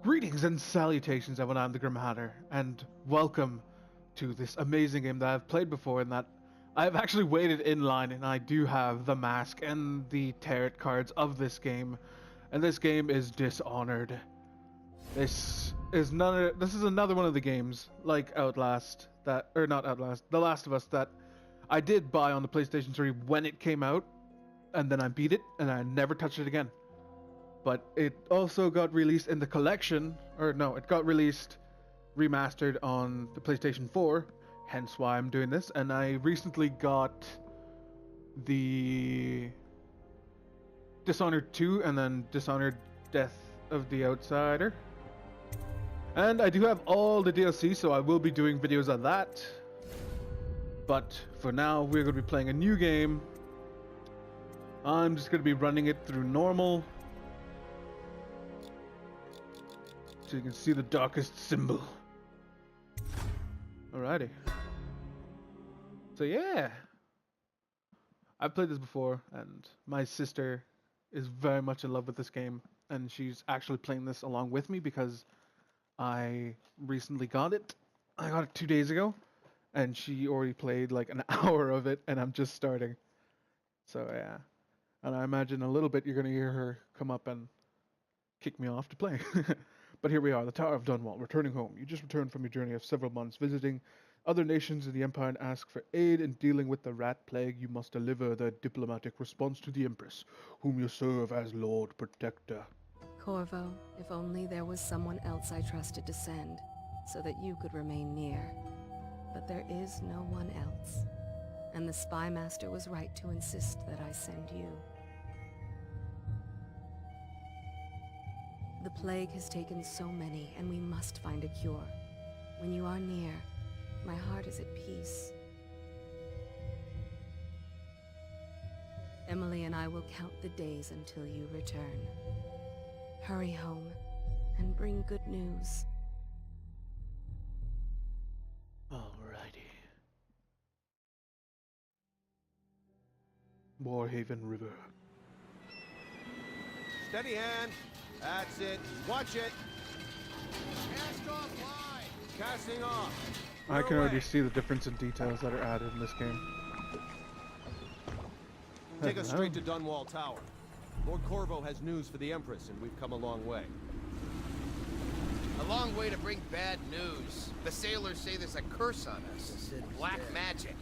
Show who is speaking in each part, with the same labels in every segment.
Speaker 1: Greetings and salutations, everyone. I'm the Grim Hatter, and welcome to this amazing game that I've played before and that I've actually waited in line, and I do have the mask and the tarot cards of this game, and this game is Dishonored. This is another one of the games, like Outlast, The Last of Us, that I did buy on the PlayStation 3 when it came out, and then I beat it, and I never touched it again. But it also got released in the collection, it got released remastered on the PlayStation 4, hence why I'm doing this, and I recently got the Dishonored 2 and then Dishonored Death of the Outsider. And I do have all the DLC, so I will be doing videos on that. But for now, we're going to be playing a new game. I'm just going to be running it through normal, so you can see the darkest symbol. Alrighty. So yeah, I've played this before, and my sister is very much in love with this game, and she's actually playing this along with me because I recently got it. I got it 2 days ago, and she already played like an hour of it, and I'm just starting. So yeah, and I imagine a little bit you're gonna hear her come up and kick me off to play. But here we are, the Tower of Dunwall, returning home. You just returned from your journey of several months, visiting other nations in the Empire and ask for aid in dealing with the rat plague. You must deliver the diplomatic response to the Empress, whom you serve as Lord Protector.
Speaker 2: Corvo, if only there was someone else I trusted to send, so that you could remain near. But there is no one else, and the Spy Master was right to insist that I send you. The plague has taken so many, and we must find a cure. When you are near, my heart is at peace. Emily and I will count the days until you return. Hurry home, and bring good news.
Speaker 1: Alrighty. Warhaven River.
Speaker 3: Steady hand. That's it. Watch it. Cast off line. Casting off.
Speaker 1: I can already see the difference in details that are added in this game.
Speaker 3: Take us straight to Dunwall Tower. Lord Corvo has news for the Empress, and we've come a long way.
Speaker 4: A long way to bring bad news. The sailors say there's a curse on us. Black magic.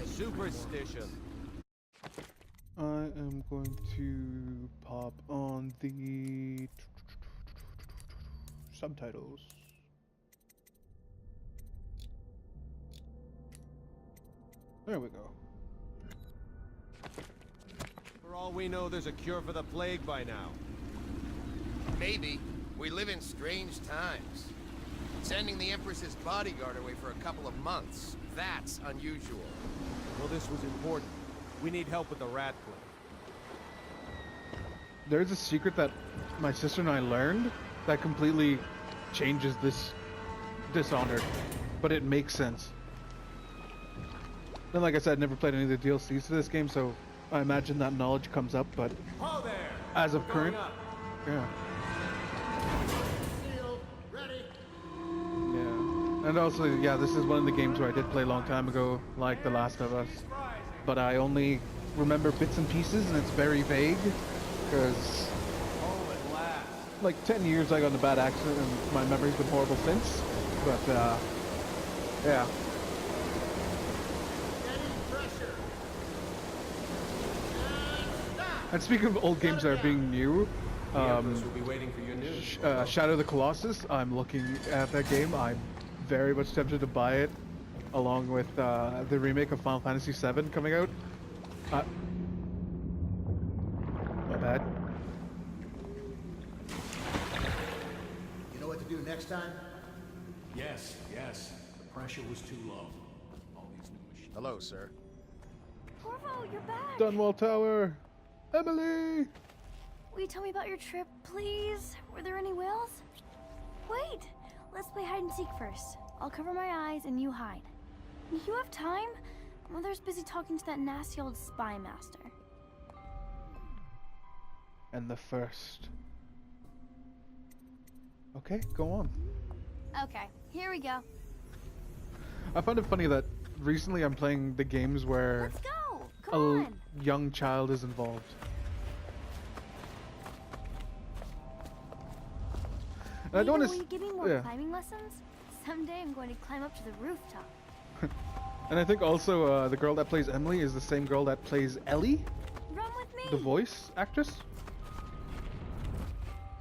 Speaker 3: Superstition.
Speaker 1: I am going to pop on the subtitles. There we go.
Speaker 3: For all we know, there's a cure for the plague by now.
Speaker 4: Maybe. We live in strange times. Sending the Empress's bodyguard away for a couple of months. That's unusual.
Speaker 3: Well, this was important. We need help with the rat plague.
Speaker 1: There's a secret that my sister and I learned that completely changes this Dishonored, but it makes sense. Then, like I said, I never played any of the DLCs to this game, so I imagine that knowledge comes up, but
Speaker 3: Oh, there!
Speaker 1: as of current, yeah.
Speaker 3: Sealed. Ready.
Speaker 1: Yeah. And also, yeah, this is one of the games where I did play a long time ago, like The Last of Us. But I only remember bits and pieces, and it's very vague, because like 10 years I got in a bad accident, and my memory's been horrible since. But, yeah. And speaking of old games that are being new,
Speaker 3: Will be waiting for your news.
Speaker 1: Shadow of the Colossus, I'm looking at that game. I'm very much tempted to buy it, along with the remake of Final Fantasy VII coming out. My bad.
Speaker 5: You know what to do next time?
Speaker 6: Yes, yes. The pressure was too low. All these new machines.
Speaker 4: Hello, sir.
Speaker 7: Corvo, you're back!
Speaker 1: Dunwall Tower! Emily!
Speaker 7: Will you tell me about your trip, please? Were there any whales? Wait! Let's play hide and seek first. I'll cover my eyes and you hide. You have time? Mother's busy talking to that nasty old spy master.
Speaker 1: And the first Okay, go on.
Speaker 7: Okay, here we go.
Speaker 1: I find it funny that recently I'm playing the games where
Speaker 7: Let's go!
Speaker 1: a
Speaker 7: Come on!
Speaker 1: young child is involved. And I don't
Speaker 7: Maybe
Speaker 1: want
Speaker 7: will you give me more
Speaker 1: yeah.
Speaker 7: climbing lessons? Someday I'm going to climb up to the rooftop.
Speaker 1: And I think also the girl that plays Emily is the same girl that plays Ellie,
Speaker 7: Run with me!
Speaker 1: the voice actress.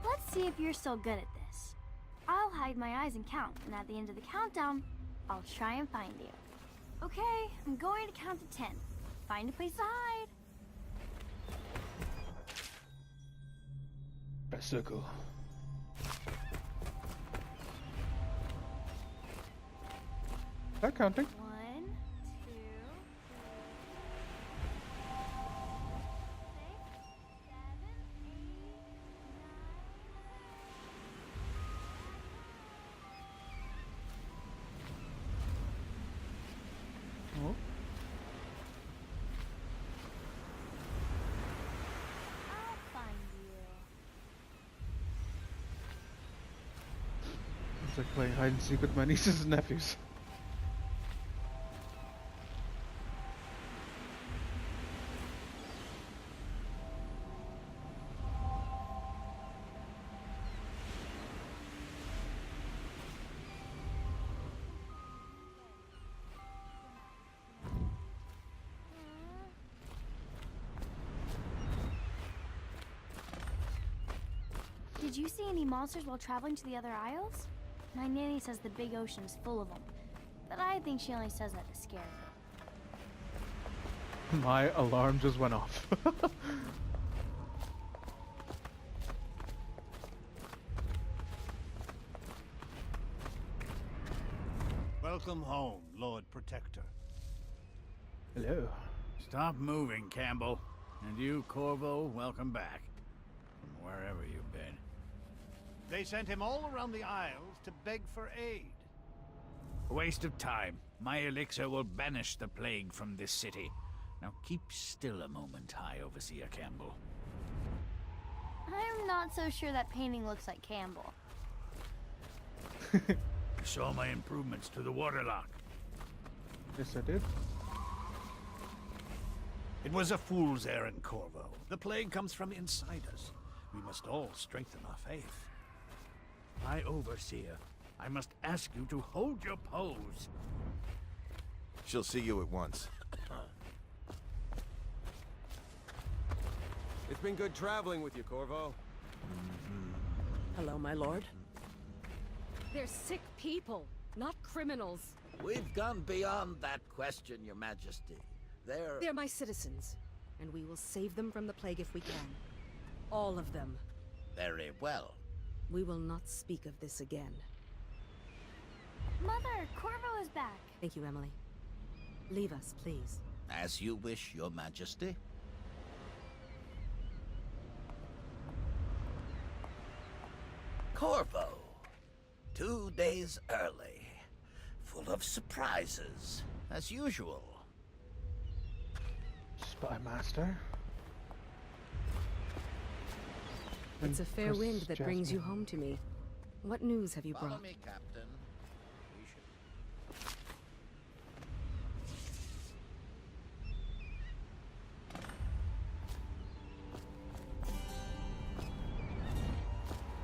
Speaker 7: Let's see if you're still good at this. I'll hide my eyes and count, and at the end of the countdown, I'll try and find you. Okay, I'm going to count to 10. Find a place to hide.
Speaker 1: Press circle. Start counting.
Speaker 7: 1, 2, 3, 6, 7, 8, 9.
Speaker 1: Oh.
Speaker 7: I'll find you.
Speaker 1: It's like playing hide and seek with my nieces and nephews.
Speaker 7: Did you see any monsters while traveling to the other isles? My nanny says the big ocean's full of them, but I think she only says that to scare her.
Speaker 1: My alarm just went off.
Speaker 8: Welcome home, Lord Protector.
Speaker 1: Hello.
Speaker 9: Stop moving, Campbell. And you, Corvo, welcome back. From wherever you've been.
Speaker 8: They sent him all around the Isles to beg for aid.
Speaker 9: A waste of time. My elixir will banish the plague from this city. Now keep still a moment, High Overseer Campbell.
Speaker 7: I'm not so sure that painting looks like Campbell.
Speaker 9: You saw my improvements to the waterlock.
Speaker 1: Yes, I did.
Speaker 8: It was a fool's errand, Corvo. The plague comes from inside us. We must all strengthen our faith.
Speaker 9: High Overseer, I must ask you to hold your pose.
Speaker 3: She'll see you at once. It's been good traveling with you, Corvo.
Speaker 10: Hello, my lord. They're sick people, not criminals.
Speaker 11: We've gone beyond that question, Your Majesty.
Speaker 10: They're my citizens, and we will save them from the plague if we can. All of them.
Speaker 11: Very well.
Speaker 10: We will not speak of this again.
Speaker 7: Mother, Corvo is back.
Speaker 10: Thank you, Emily. Leave us, please.
Speaker 11: As you wish, Your Majesty. Corvo. 2 days early. Full of surprises, as usual.
Speaker 1: Spy Master.
Speaker 10: It's a fair wind that brings you
Speaker 1: Jasmine.
Speaker 10: home to me. What news have you
Speaker 11: Follow
Speaker 10: brought?
Speaker 11: me, Captain. We should...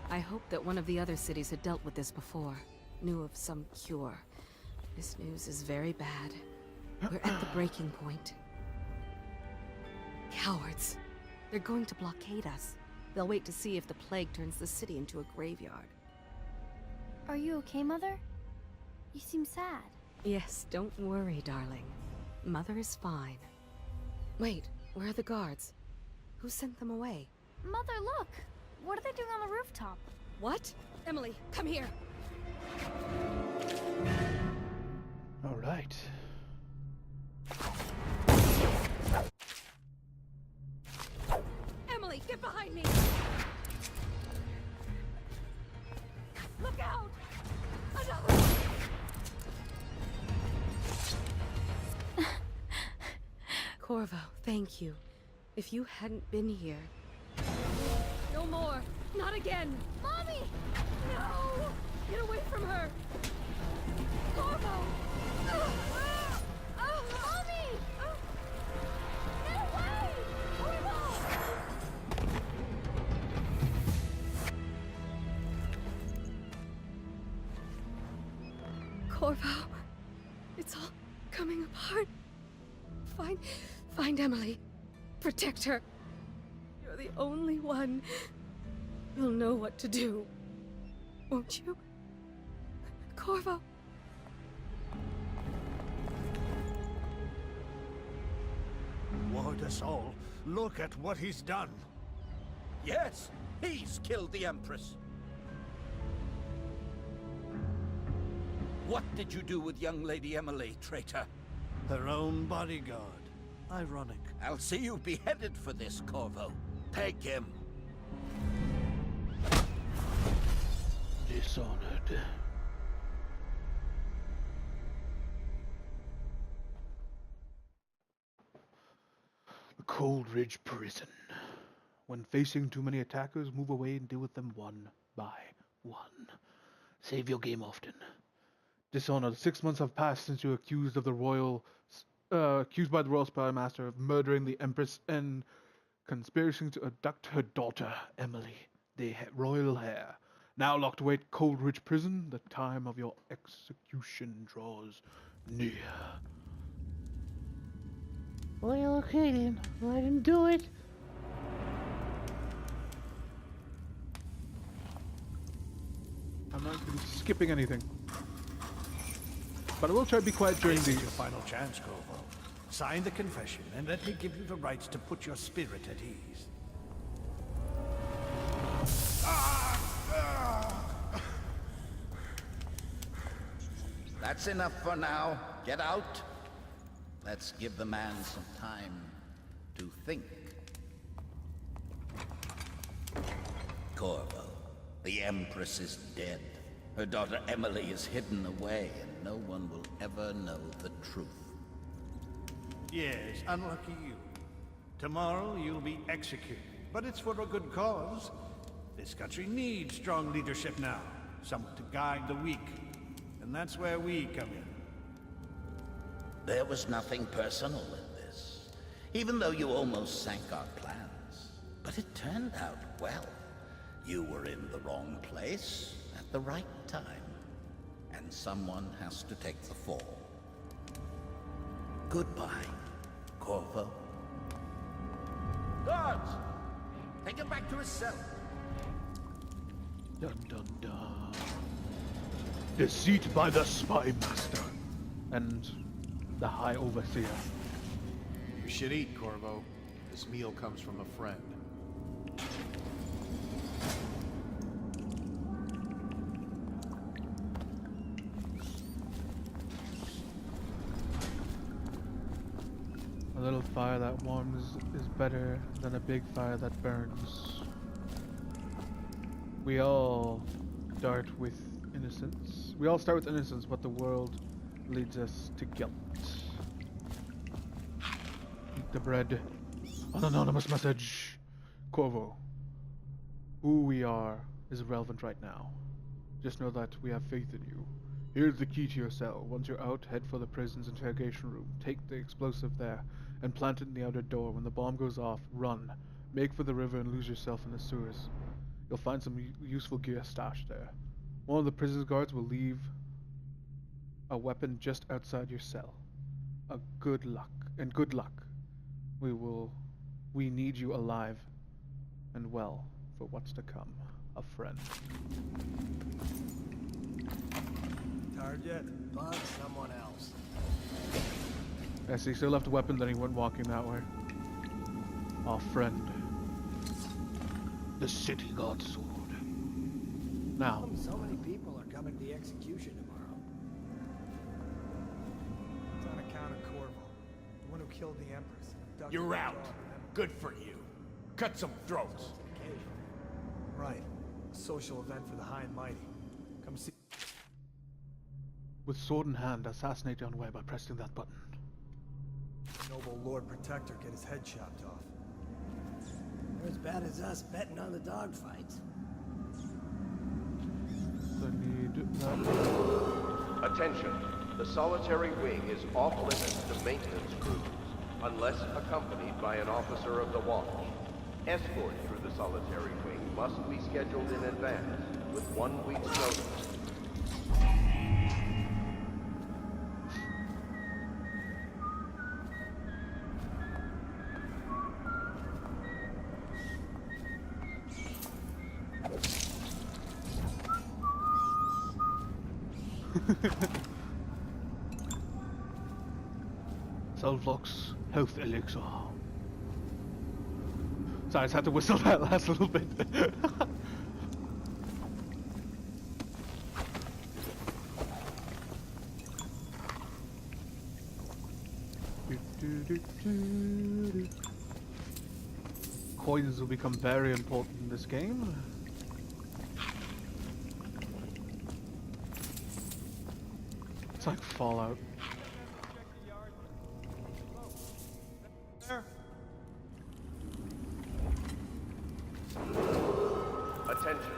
Speaker 10: I hoped that one of the other cities had dealt with this before. Knew of some cure. This news is very bad. We're at the breaking point. Cowards. They're going to blockade us. They'll wait to see if the plague turns the city into a graveyard.
Speaker 7: Are you okay, Mother? You seem sad.
Speaker 10: Yes, don't worry, darling. Mother is fine. Wait, where are the guards? Who sent them away?
Speaker 7: Mother, look! What are they doing on the rooftop?
Speaker 10: What? Emily, come here!
Speaker 1: All right.
Speaker 10: Emily, get behind me! Look out! Another! Corvo, thank you. If you hadn't been here... No more! Not again!
Speaker 7: Mommy! No!
Speaker 2: Corvo, it's all coming apart. Find Emily. Protect her. You're the only one who'll know what to do. Won't you? Corvo.
Speaker 8: Ward us all. Look at what he's done.
Speaker 11: Yes, he's killed the Empress. What did you do with young Lady Emily, traitor?
Speaker 8: Her own bodyguard. Ironic.
Speaker 11: I'll see you beheaded for this, Corvo. Take him.
Speaker 1: Dishonored. The Cold Ridge Prison. When facing too many attackers, move away and deal with them one by one. Save your game often. Dishonored. 6 months have passed since you were accused by the Royal Spy Master of murdering the Empress and conspiring to abduct her daughter, Emily, the royal heir. Now locked away at Cold Ridge Prison, the time of your execution draws near. Well, okay then. Let him do it. I'm not going to be skipping anything. But I will try to be quiet during
Speaker 8: This
Speaker 1: these.
Speaker 8: is your final chance, Corvo. Sign the confession, and let me give you the rights to put your spirit at ease.
Speaker 11: That's enough for now. Get out. Let's give the man some time to think. Corvo, the Empress is dead. Her daughter Emily is hidden away, and no one will ever know the truth.
Speaker 8: Yes, unlucky you. Tomorrow you'll be executed, but it's for a good cause. This country needs strong leadership now, someone to guide the weak. And that's where we come in.
Speaker 11: There was nothing personal in this, even though you almost sank our plans. But it turned out well. You were in the wrong place at the right time, and someone has to take the fall. Goodbye, Corvo. Guards! Take him back to his cell.
Speaker 1: Dun dun dun. Deceit by the Spy Master and the High Overseer.
Speaker 3: You should eat, Corvo. This meal comes from a friend.
Speaker 1: A little fire that warms is better than a big fire that burns. We all start with innocence. We all start with innocence, but the world leads us to guilt. Eat the bread. An anonymous message. Corvo. Who we are is irrelevant right now. Just know that we have faith in you. Here's the key to your cell. Once you're out, head for the prison's interrogation room. Take the explosive there and plant it in the outer door. When the bomb goes off, run. Make for the river and lose yourself in the sewers. You'll find some useful gear stashed there. One of the prison guards will leave a weapon just outside your cell. Good luck. We need you alive and well for what's to come. A friend.
Speaker 5: Target, find someone else.
Speaker 1: Yes, he still left a weapon, then he went walking that way. Our friend. The city god sword. Now.
Speaker 5: So many people are coming to the execution tomorrow.
Speaker 12: It's on account of Corvo, the one who killed the Empress. and abducted
Speaker 6: You're
Speaker 12: her
Speaker 6: out.
Speaker 12: daughter.
Speaker 6: Good for you. Cut some throats.
Speaker 12: Right. A social event for the high and mighty. Come see.
Speaker 1: With sword in hand, assassinate John Ware by pressing that button.
Speaker 12: Noble Lord Protector get his head chopped off.
Speaker 5: They're as bad as us betting on the dogfights.
Speaker 1: I need that.
Speaker 13: Attention. The solitary wing is off limits to maintenance crews, unless accompanied by an officer of the watch. Escort through the solitary wing must be scheduled in advance, with 1 week's notice.
Speaker 1: Solvox health elixir. Sorry, I just had to whistle that last little bit. Coins will become very important in this game. It's like Fallout.
Speaker 13: Attention.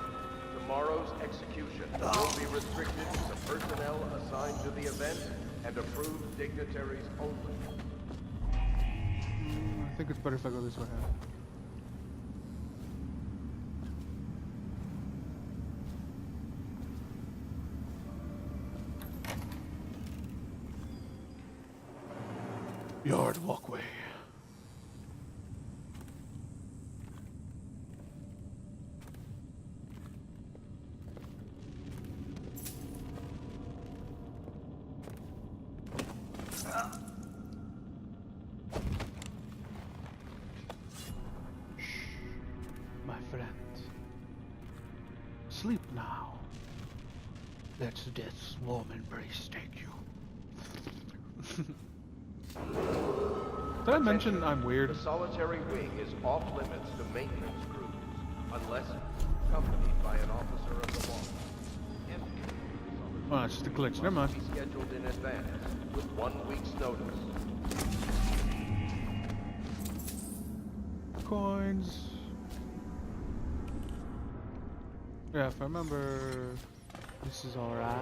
Speaker 13: Tomorrow's execution will be restricted to personnel assigned to the event and approved dignitaries only.
Speaker 1: I think it's better if I go this way. Yard walkway. My friend. Sleep now. Let death's warm embrace take you. Did I mention I'm weird?
Speaker 13: The solitary wing is off limits to maintenance crews, unless accompanied by an officer of the law.
Speaker 1: Oh, it's just a glitch. Never mind.
Speaker 13: Be scheduled in advance with 1 week's notice.
Speaker 1: Coins. Yeah, if I remember, this is alright.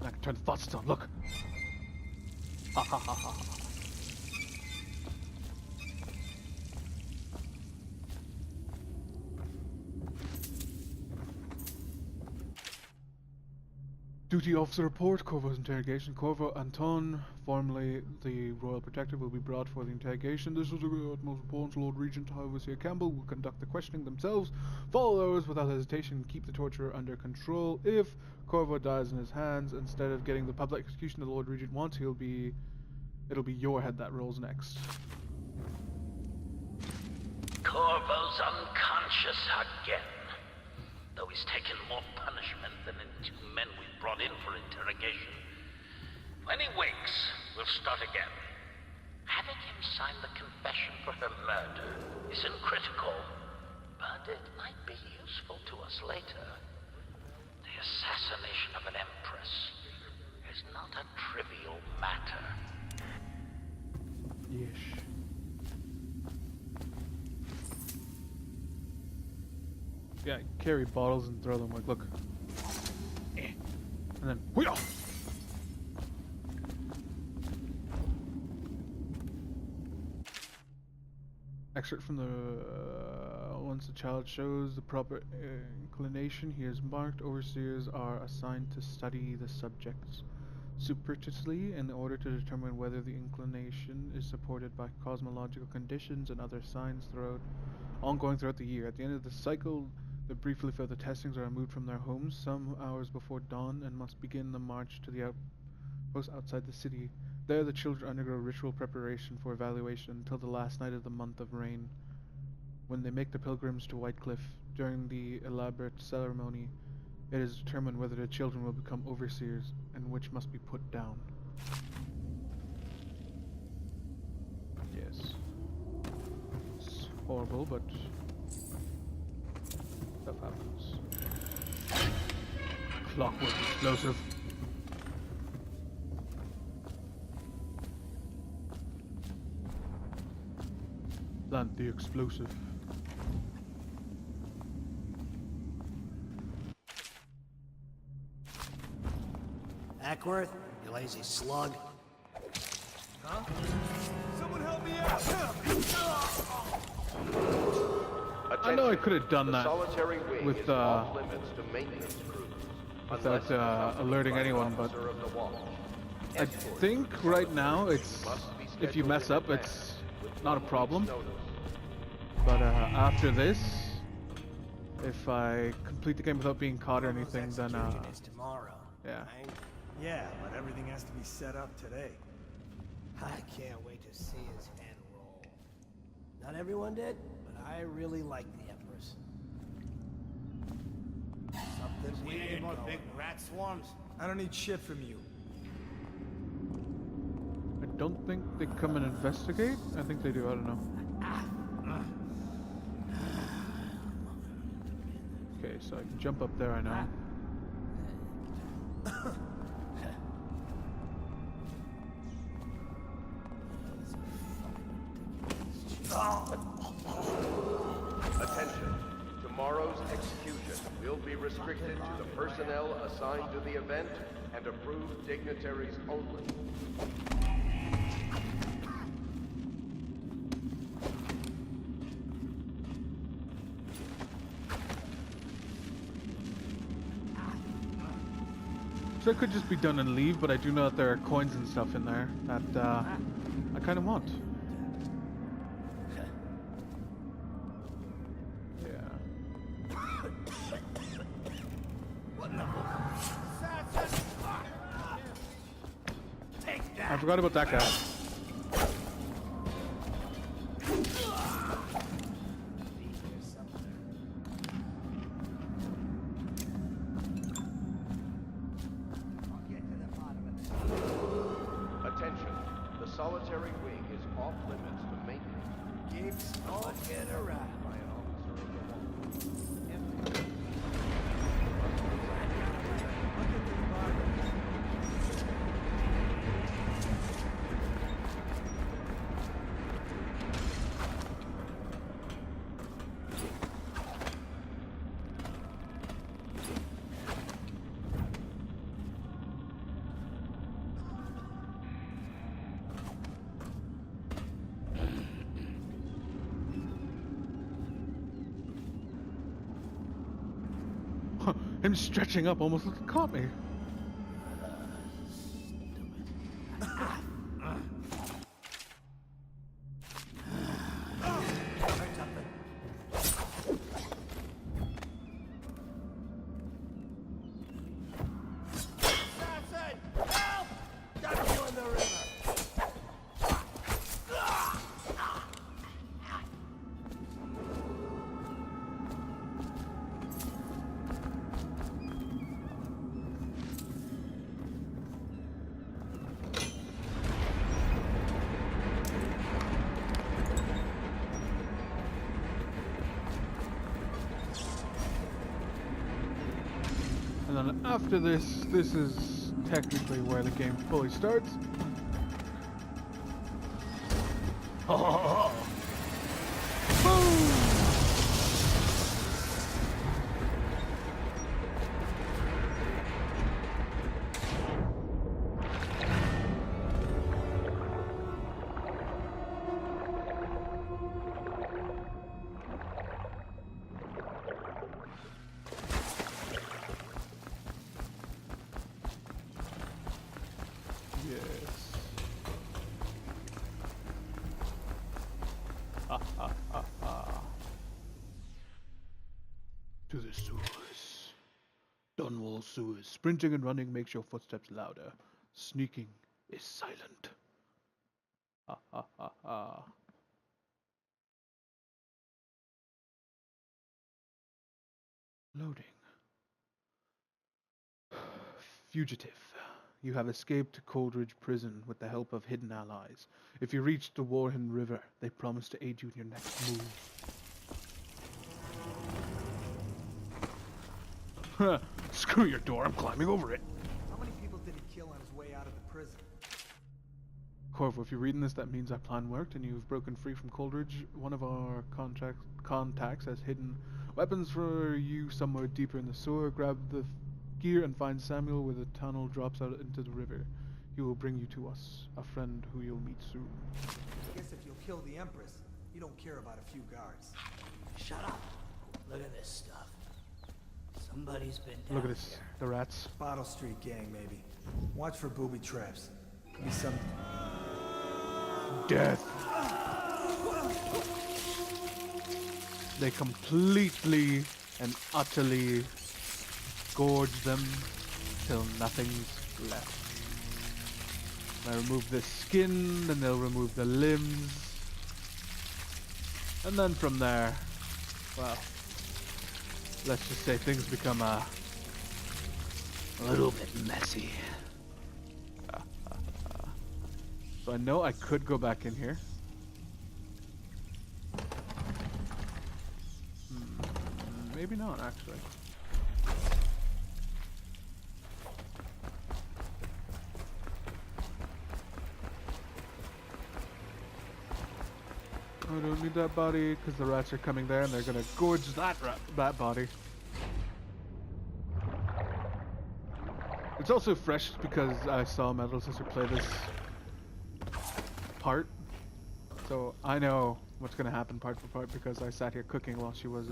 Speaker 1: I can turn the thought stone. Look. Ha ha ha ha. Duty officer report, Corvo's interrogation. Corvo Anton, formerly the Royal Protector, will be brought for the interrogation. This is of the utmost importance. Lord Regent Overseer Campbell will conduct the questioning themselves. Follow those without hesitation. Keep the torturer under control. If Corvo dies in his hands, instead of getting the public execution the Lord Regent wants, it'll be your head that rolls next.
Speaker 11: Corvo's unconscious again. Though he's taken more punishment than the 2 men we brought in for interrogation. When he wakes, we'll start again. Having him sign the confession for her murder isn't critical, but it might be useful to us later. The assassination of an empress is not a trivial matter.
Speaker 1: Yes. Yeah, carry bottles and throw them like, look. And then, wheel! Excerpt from the, once the child shows the proper inclination, he is marked. Overseers are assigned to study the subjects superstitiously in order to determine whether the inclination is supported by cosmological conditions and other signs ongoing throughout the year. At the end of the cycle, the briefly further testings are removed from their homes some hours before dawn and must begin the march to the outpost outside the city. There, the children undergo ritual preparation for evaluation until the last night of the month of rain, when they make the pilgrims to Whitecliff. During the elaborate ceremony, it is determined whether the children will become overseers, and which must be put down. Yes. It's horrible, but stuff happens. Clockwork explosive. Plant the explosive.
Speaker 5: Ackworth, you lazy slug.
Speaker 12: Huh? Someone help me out!
Speaker 1: I know I could have done that with without alerting anyone, but I think right now it's if you mess up, it's not a problem. But after this, if I complete the game without being caught or anything, then
Speaker 5: is tomorrow.
Speaker 1: yeah.
Speaker 5: Right?
Speaker 12: Yeah, but everything has to be set up today.
Speaker 5: I can't wait to see his head roll. Not everyone did, but I really like the Empress. Something weird more big rat swarms.
Speaker 12: I don't need shit from you.
Speaker 1: I don't think they come and investigate. I think they do. I don't know. Okay, so I can jump up there. I know.
Speaker 13: Attention. Tomorrow's execution will be restricted to the personnel assigned to the event and approved dignitaries only.
Speaker 1: So it could just be done and leave, but I do know that there are coins and stuff in there that I kind of want. I forgot about that guy.
Speaker 13: Attention. The solitary wing is off limits to maintenance.
Speaker 5: Keep smoking around.
Speaker 13: By an officer of the law.
Speaker 1: Him stretching up almost like caught me. And then after this is technically where the game fully starts. Oh. Boom! To the sewers. Dunwall sewers. Sprinting and running makes your footsteps louder. Sneaking is silent. Ha ha ha ha. Loading. Fugitive. You have escaped Coldridge Prison with the help of hidden allies. If you reach the Warhen River, they promise to aid you in your next move. Screw your door, I'm climbing over it.
Speaker 12: How many people did he kill on his way out of the prison?
Speaker 1: Corvo, if you're reading this, that means our plan worked and you've broken free from Coldridge. One of our contacts has hidden weapons for you somewhere deeper in the sewer. Grab the gear and find Samuel where the tunnel drops out into the river. He will bring you to us, a friend who you'll meet soon.
Speaker 12: I guess if you'll kill the Empress, you don't care about a few guards.
Speaker 5: Shut up. Look at this stuff. Somebody's been down
Speaker 1: Look at this, the rats.
Speaker 12: Bottle Street gang, maybe. Watch for booby traps. Could be some...
Speaker 1: Death. They completely and utterly gorge them till nothing's left. I remove the skin, then they'll remove the limbs, and then from there, well, let's just say things become a little bit messy. So I know I could go back in here. Maybe not, actually. I don't need that body because the rats are coming there and they're gonna gorge that body. It's also fresh because I saw Metal Sister play this part, so I know what's gonna happen part for part because I sat here cooking while she was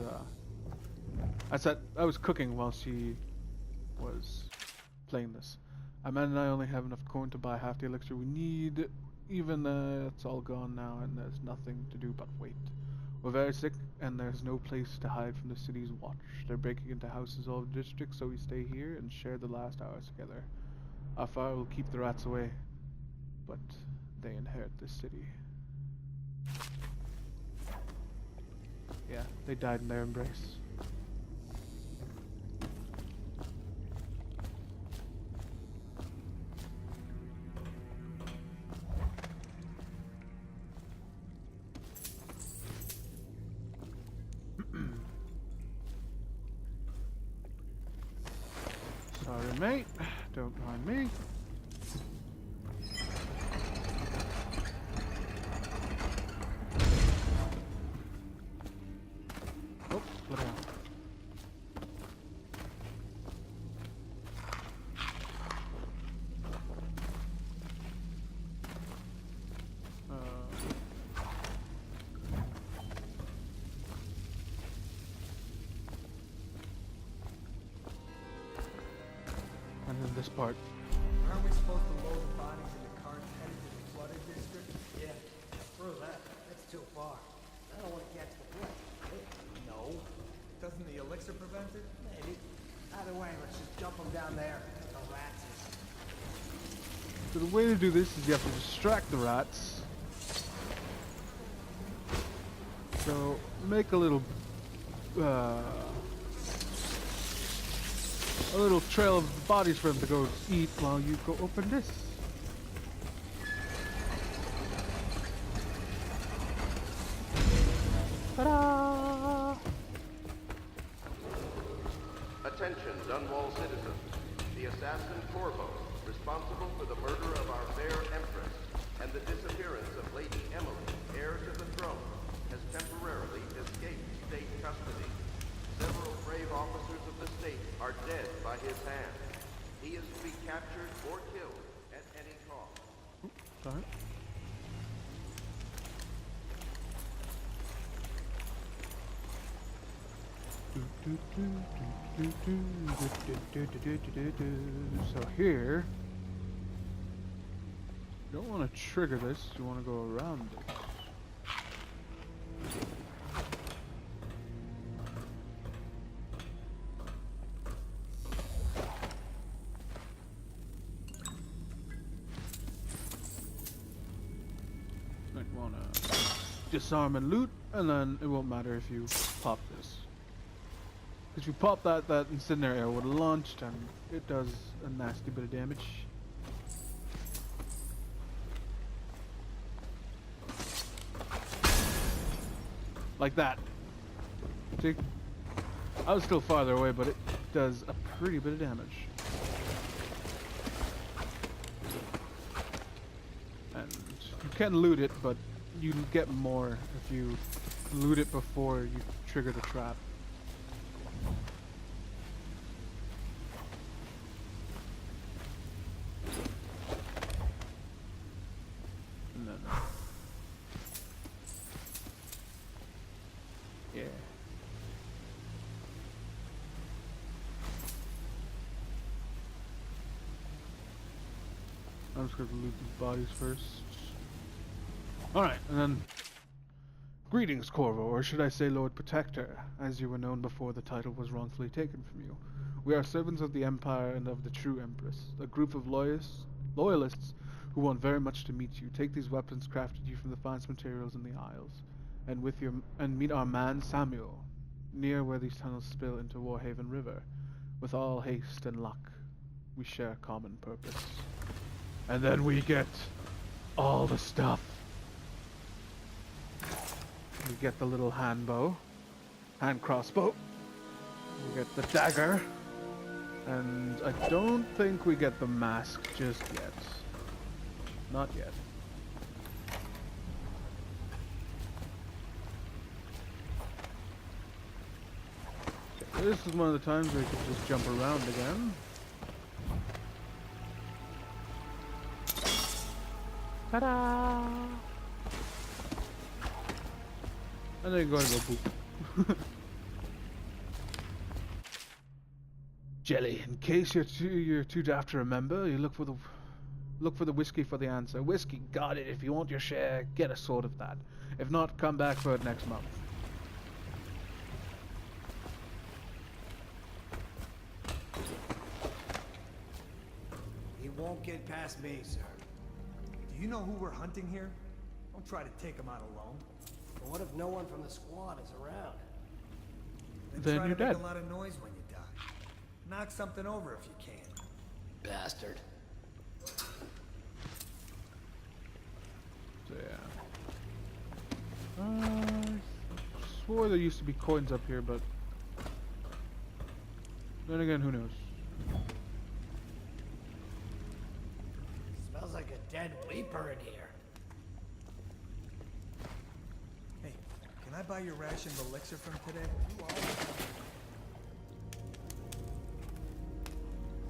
Speaker 1: I was cooking while she was playing this. Amanda and I only have enough coin to buy half the elixir we need. Even it's all gone now and there's nothing to do but wait. We're very sick and there's no place to hide from the city's watch. They're breaking into houses all over the district, so we stay here and share the last hours together. Our fire will keep the rats away, but they inherit this city. Yeah, they died in their embrace. Sorry, mate. Don't mind me. Oh, bloody hell. And then this part.
Speaker 12: Aren't we supposed to load the bodies into carts headed to the flooded district?
Speaker 5: Yeah, through that. That's too far. I don't want to catch the flood. No.
Speaker 12: Doesn't the elixir prevent it?
Speaker 5: Maybe. Either way, let's just jump them down there. The rats is.
Speaker 1: So the way to do this is you have to distract the rats. So make a little trail of bodies for them to go eat while you go open this. Ta-da!
Speaker 13: Attention, Dunwall citizens. The assassin Corvo, responsible for the murder of our fair Empress and the disappearance of Lady Emily, heir to the throne, has temporarily escaped state custody. Several brave officers of the state are dead by his hand. He is to be captured or killed at any cost.
Speaker 1: Sorry. So here, you don't want to trigger this, you want to go around it. Like want to disarm and loot, and then it won't matter if you pop this. If you pop that incendiary arrow would have launched, and it does a nasty bit of damage. Like that. See? I was still farther away, but it does a pretty bit of damage. And you can loot it, but you get more if you loot it before you trigger the trap. And then, yeah. I'm just going to loot these bodies first. Alright, and then Greetings, Corvo, or should I say Lord Protector, as you were known before the title was wrongfully taken from you. We are servants of the Empire and of the true Empress, a group of loyalists who want very much to meet you. Take these weapons crafted you from the finest materials in the Isles, and meet our man Samuel, near where these tunnels spill into Warhaven River. With all haste and luck, we share a common purpose. And then we get all the stuff. We get the little hand crossbow. We get the dagger. And I don't think we get the mask just yet. Not yet. Okay, this is one of the times where you can just jump around again. Ta-da! And then you're going to go boop. Jelly. In case you're too daft to remember, you look for the whiskey for the answer. Whiskey, got it. If you want your share, get a sword of that. If not, come back for it next month.
Speaker 5: He won't get past me, sir.
Speaker 12: Do you know who we're hunting here? Don't try to take him out alone.
Speaker 5: But what if no one from the squad is around?
Speaker 1: Then
Speaker 12: try
Speaker 1: you're
Speaker 12: to make
Speaker 1: dead.
Speaker 12: a lot of noise when you die. Knock something over if you can.
Speaker 5: Bastard.
Speaker 1: So yeah. Swore there used to be coins up here, but then again, who knows?
Speaker 5: Smells like a dead weeper in here.
Speaker 12: Hey, can I buy your ration of elixir from today? You are.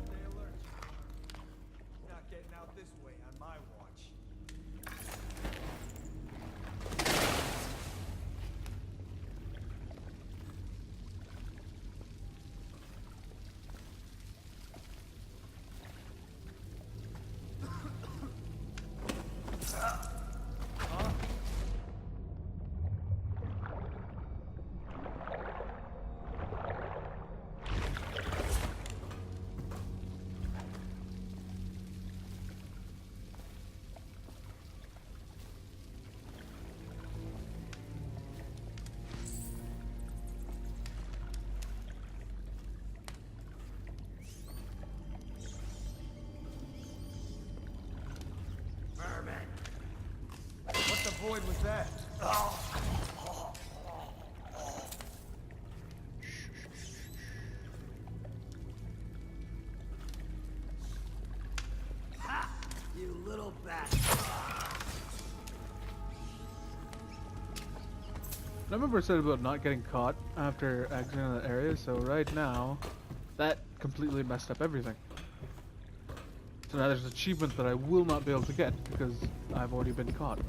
Speaker 12: Stay alert. Not getting out this way on my watch. What the void was that?
Speaker 5: You little bastard.
Speaker 1: I remember I said about not getting caught after exiting that area, so right now, that completely messed up everything. So now there's an achievement that I will not be able to get because I've already been caught.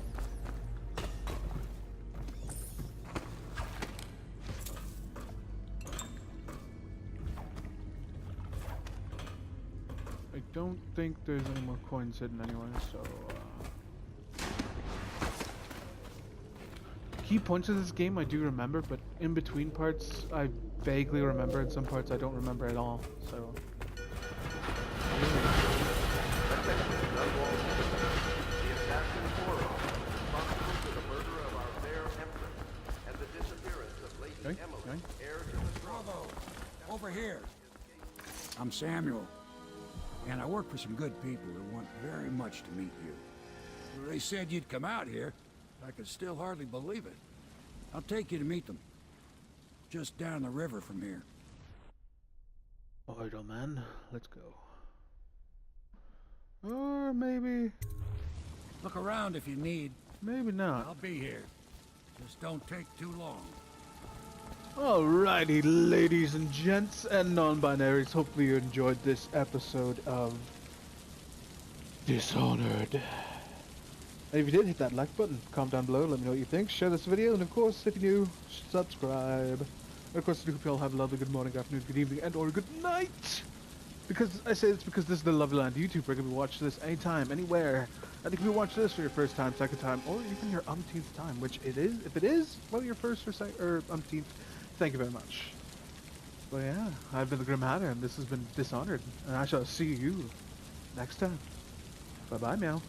Speaker 1: I don't think there's any more coins hidden anywhere, so key points of this game I do remember, but in between parts I vaguely remember, and some parts I don't remember at all, so...
Speaker 13: Attention, Dunwall citizens. The assassin Toro, responsible for the murder of our fair Empress and the disappearance of Lady Emily, heir to the throne.
Speaker 14: Bravo! Over here. I'm Samuel, and I work for some good people who want very much to meet you. Well, they said you'd come out here. I could still hardly believe it. I'll take you to meet them. Just down the river from here.
Speaker 1: Alright, old man, let's go. Or maybe...
Speaker 14: Look around if you need.
Speaker 1: Maybe not.
Speaker 14: I'll be here. Just don't take too long.
Speaker 1: Alrighty, ladies and gents and non-binaries, hopefully you enjoyed this episode of Dishonored. And if you did, hit that like button, comment down below, let me know what you think, share this video, and of course, if you're new, subscribe. And of course, I do hope you all have a lovely good morning, afternoon, good evening, and or good night! Because I say it's because this is the Loveland YouTube. We're gonna watch this anytime, anywhere. And you can watch this for your first time, second time, or even your umpteenth time, which it is. If it is, well, your first or second or umpteenth, thank you very much. But yeah, I've been the Grim Hatter, and this has been Dishonored, and I shall see you next time. Bye bye, meow.